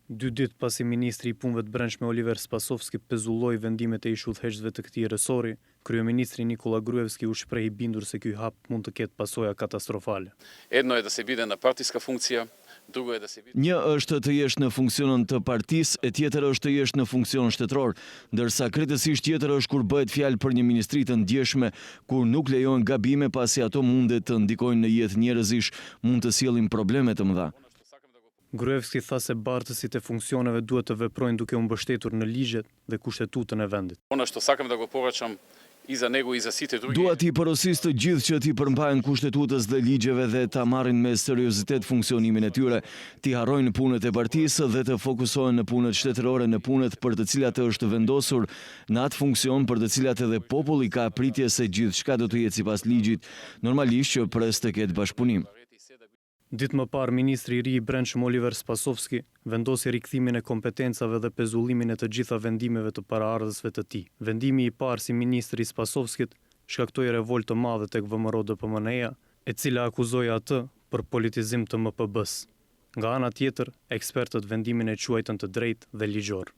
2 ditë pasi ministri i punëve të brendshme Oliver Spasovski pezulloi vendimet e ish udhëheqësve të këtij resori, kryeministri Nikola Gruevski u shpreh I bindur se ky hap mund të ketë pasoja katastrofale. Jedno je da se bide na partijska funkcija, drugo je da se bide... Një është të jesh në funksionin të partisë, e tjetër është të jesh në funksion shtetror, ndërsa krejtësisht tjetër është kur bëhet fjalë për një ministri të ndjeshme, kur nuk lejohen gabime pasi ato mundet të ndikojnë në jetë njerëzish, mund të sjellin probleme të mëdha. Gruevski tha se bartësit e funksioneve duhet të veprojnë duke u mbështetur në ligjet dhe kushtetutën e vendit. Ono što sakam da go poračam iza nego iza site drugi. Dua t'i porosis të gjithë që t'i përmbahen kushtetutës dhe ligjeve dhe ta marrin me seriozitet funksionimin e tyre, t'i harrojnë punët e partisë dhe të fokusohen në punët shtetërore, në punët për të cilat është vendosur në atë funksion për të cilat edhe populli ka pritje se gjithçka do të jetë sipas ligjit, normalisht që pres të ketë bashkëpunim. Ditë më parë, ministri I ri I brendshëm Oliver Spasovski vendosi rikthimin e kompetencave dhe pezullimin e të gjitha vendimeve të paraardhësve të tij. Vendimi I parë si ministri I Spasovskit shkaktoi revoltë të madhe tek VMRO-DPMNE-ja, e cila akuzoi atë për politizim të MPB-s. Nga ana tjetër, ekspertët vendimin e quajtën të drejtë dhe ligjor.